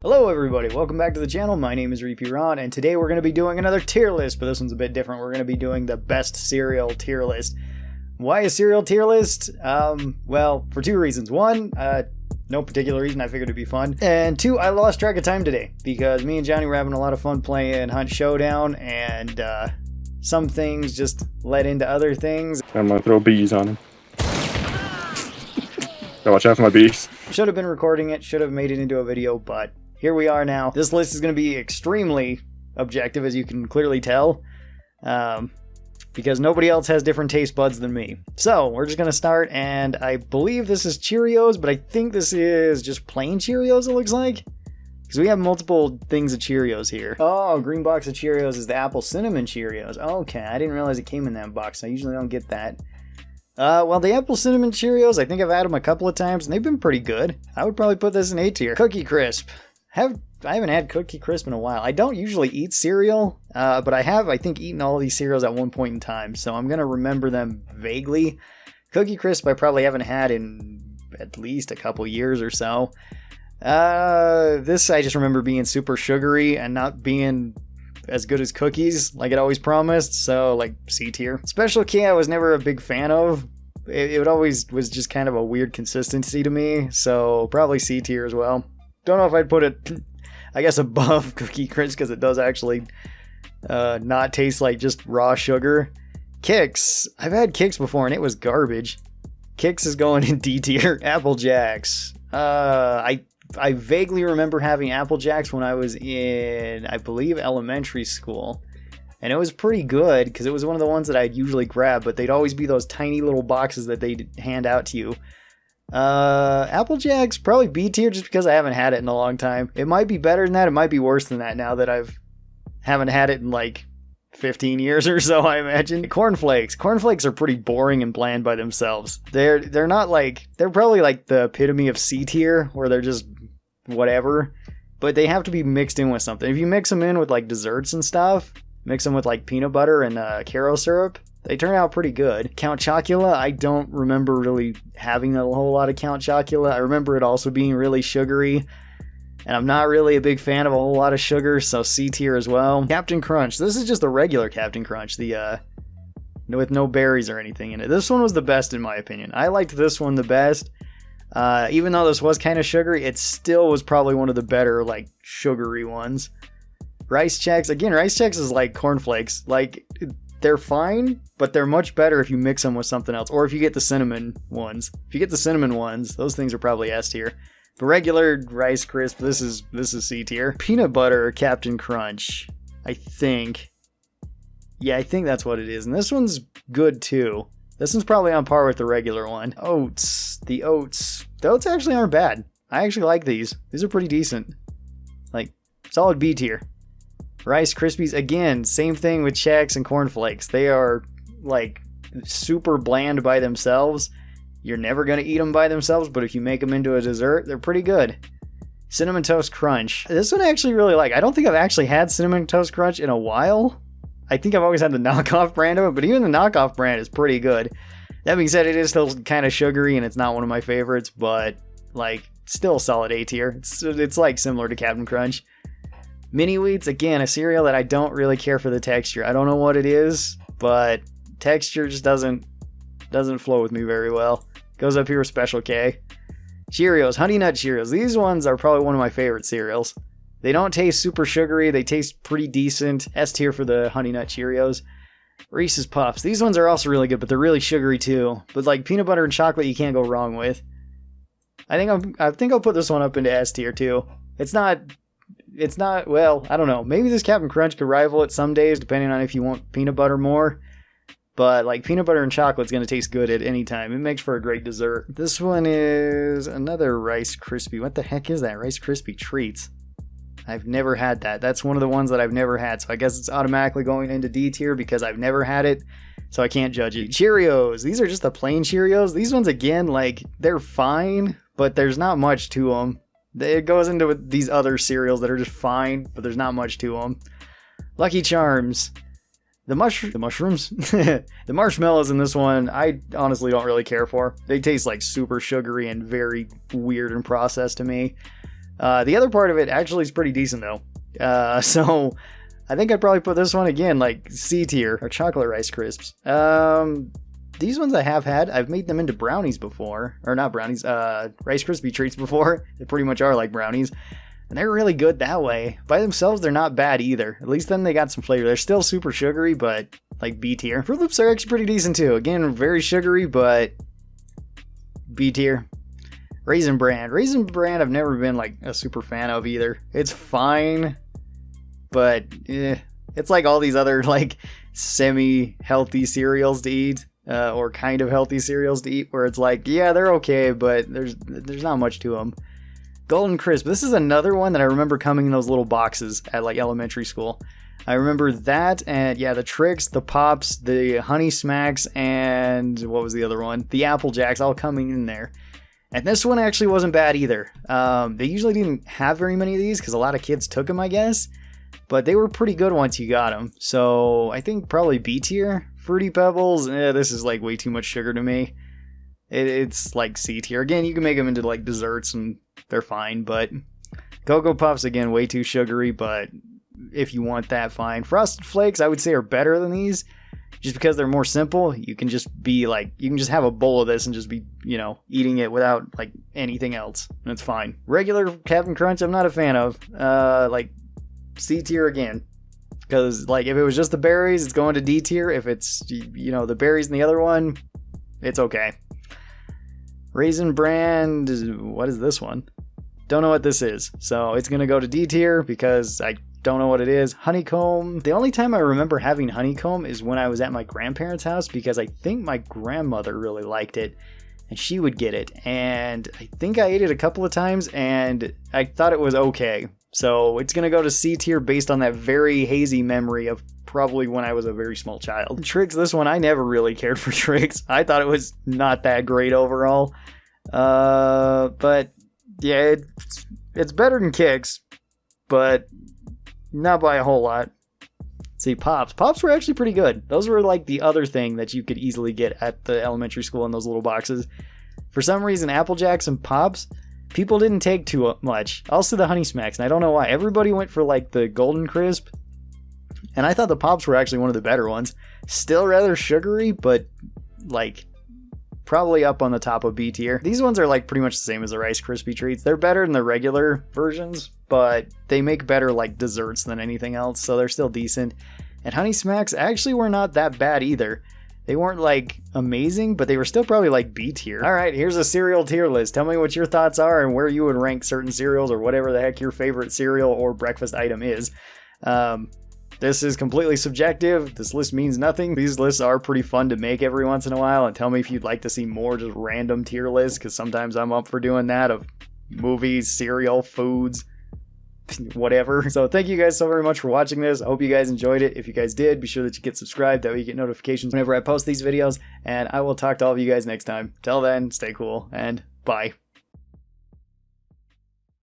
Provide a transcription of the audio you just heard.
Hello everybody, welcome back to the channel. My name is Reapy Ron, and today we're going to be doing another tier list, but this one's a bit different. We're going to be doing the best cereal tier list. Why a cereal tier list? Well, for two reasons. One, no particular reason, I figured it'd be fun. And two, I lost track of time today, because me and Johnny were having a lot of fun playing Hunt Showdown, and some things just led into other things. I'm gonna throw bees on him. Gotta watch out for my bees. Should have been recording it, should have made it into a video, but here we are now. This list is going to be extremely objective, as you can clearly tell, because nobody else has different taste buds than me. So we're just going to start, and I believe this is Cheerios, but I think this is just plain Cheerios, it looks like, because we have multiple things of Cheerios here. Oh, green box of Cheerios is the apple cinnamon Cheerios. Okay, I didn't realize it came in that box. I usually don't get that. Well, the apple cinnamon Cheerios, I think I've had them a couple of times, and they've been pretty good. I would probably put this in A tier. Cookie Crisp. I haven't had Cookie Crisp in a while. I don't usually eat cereal, but I have, I think, eaten all of these cereals at one point in time, so I'm going to remember them vaguely. Cookie Crisp I probably haven't had in at least a couple years or so. This I just remember being super sugary and not being as good as cookies like it always promised, so like C tier. Special K I was never a big fan of. It always was just kind of a weird consistency to me, so probably C tier as well. Don't know if I'd put it, I guess, above Cookie Crisp, because it does actually not taste like just raw sugar. Kix. I've had Kix before, and it was garbage. Kix is going in D tier. Apple Jacks. I vaguely remember having Apple Jacks when I was in, I believe, elementary school. And it was pretty good, because it was one of the ones that I'd usually grab, but they'd always be those tiny little boxes that they'd hand out to you. Apple Jacks, probably B tier, just because I haven't had it in a long time. It might be better than that, it might be worse than that now that haven't had it in like 15 years or so, I imagine. Cornflakes. Cornflakes are pretty boring and bland by themselves. They're not like, they're probably like the epitome of C tier, where they're just whatever, but they have to be mixed in with something. If you mix them in with like desserts and stuff, mix them with like peanut butter and Caro syrup, they turn out pretty good. Count Chocula, I don't remember really having a whole lot of Count Chocula. I remember it also being really sugary, and I'm not really a big fan of a whole lot of sugar, so C tier as well. Captain Crunch, this is just a regular Captain Crunch, the with no berries or anything in it. This one was the best in my opinion. I liked this one the best. Even though this was kind of sugary, it still was probably one of the better like sugary ones. Rice Chex, again, Rice Chex is like cornflakes. Like, they're fine, but they're much better if you mix them with something else, or if you get the cinnamon ones. If you get the cinnamon ones, those things are probably S tier. The regular Rice Crisp, this is C tier. Peanut butter Captain Crunch, I think. Yeah, I think that's what it is, and this one's good too. This one's probably on par with the regular one. Oats, the oats actually aren't bad. I actually like these. These are pretty decent. Like, solid B tier. Rice Krispies, again, same thing with Chex and cornflakes. They are like super bland by themselves. You're never going to eat them by themselves, but if you make them into a dessert, they're pretty good. Cinnamon Toast Crunch. This one I actually really like. I don't think I've actually had Cinnamon Toast Crunch in a while. I think I've always had the knockoff brand of it, but even the knockoff brand is pretty good. That being said, it is still kind of sugary, and it's not one of my favorites, but like still solid A tier. It's like similar to Captain Crunch. Mini Wheats, again, a cereal that I don't really care for the texture. I don't know what it is, but texture just doesn't flow with me very well. Goes up here with Special K. Cheerios, Honey Nut Cheerios. These ones are probably one of my favorite cereals. They don't taste super sugary. They taste pretty decent. S tier for the Honey Nut Cheerios. Reese's Puffs. These ones are also really good, but they're really sugary too. But like peanut butter and chocolate, you can't go wrong with. I think I'll put this one up into S tier too. It's not, well, I don't know. Maybe this Captain Crunch could rival it some days, depending on if you want peanut butter more. But like peanut butter and chocolate's going to taste good at any time. It makes for a great dessert. This one is another Rice Krispie. What the heck is that? Rice Krispie Treats. I've never had that. That's one of the ones that I've never had. So I guess it's automatically going into D tier because I've never had it. So I can't judge it. Cheerios. These are just the plain Cheerios. These ones, again, like, they're fine, but there's not much to them. It goes into these other cereals that are just fine, but there's not much to them. Lucky Charms. The mushrooms? The marshmallows in this one, I honestly don't really care for. They taste like super sugary and very weird and processed to me. The other part of it actually is pretty decent though. So I think I'd probably put this one again, like C tier, or chocolate Rice Crisps. These ones I have had. I've made them into brownies before. Or not brownies, Rice Krispie treats before. They pretty much are like brownies. And they're really good that way. By themselves, they're not bad either. At least then they got some flavor. They're still super sugary, but like B tier. Fruit Loops are actually pretty decent too. Again, very sugary, but B tier. Raisin Bran. Raisin Bran I've never been like a super fan of either. It's fine, but it's like all these other like semi-healthy cereals to eat, or kind of healthy cereals to eat, where it's like, yeah, they're okay, but there's not much to them. Golden Crisp. This is another one that I remember coming in those little boxes at like elementary school. I remember that, and yeah, the Trix, the Pops, the Honey Smacks, and what was the other one? The Apple Jacks, all coming in there. And this one actually wasn't bad either. They usually didn't have very many of these because a lot of kids took them, I guess. But they were pretty good once you got them. So I think probably B tier. Fruity Pebbles, this is like way too much sugar to me. It's like C tier. Again, you can make them into like desserts and they're fine. But Cocoa Puffs, again, way too sugary. But if you want that, fine. Frosted Flakes, I would say, are better than these. Just because they're more simple, you can just be like, you can just have a bowl of this and just be, you know, eating it without like anything else. And it's fine. Regular Captain Crunch, I'm not a fan of. Like C tier again. Because like if it was just the berries, it's going to D tier. If it's, you know, the berries in the other one, it's okay. Raisin Bran, what is this one? Don't know what this is. So it's going to go to D tier because I don't know what it is. Honeycomb. The only time I remember having honeycomb is when I was at my grandparents' house because I think my grandmother really liked it and she would get it. And I think I ate it a couple of times and I thought it was okay. So it's going to go to C tier based on that very hazy memory of probably when I was a very small child. Trix, this one, I never really cared for Trix. I thought it was not that great overall. But yeah, it's better than Kix, but not by a whole lot. See, Pops. Pops were actually pretty good. Those were like the other thing that you could easily get at the elementary school in those little boxes. For some reason, Apple Jacks and Pops, people didn't take too much. Also the Honey Smacks, and I don't know why. Everybody went for like the Golden Crisp, and I thought the Pops were actually one of the better ones. Still rather sugary, but like probably up on the top of B tier. These ones are like pretty much the same as the Rice Krispie treats. They're better than the regular versions, but they make better like desserts than anything else, so they're still decent. And Honey Smacks actually were not that bad either. They weren't like amazing, but they were still probably like B tier. Alright, here's a cereal tier list. Tell me what your thoughts are and where you would rank certain cereals or whatever the heck your favorite cereal or breakfast item is. This is completely subjective. This list means nothing. These lists are pretty fun to make every once in a while, and tell me if you'd like to see more just random tier lists, because sometimes I'm up for doing that, of movies, cereal, foods, whatever. So thank you guys so very much for watching this. I hope you guys enjoyed it. If you guys did, be sure that you get subscribed. That way you get notifications whenever I post these videos, and I will talk to all of you guys next time. Till then, stay cool, and bye.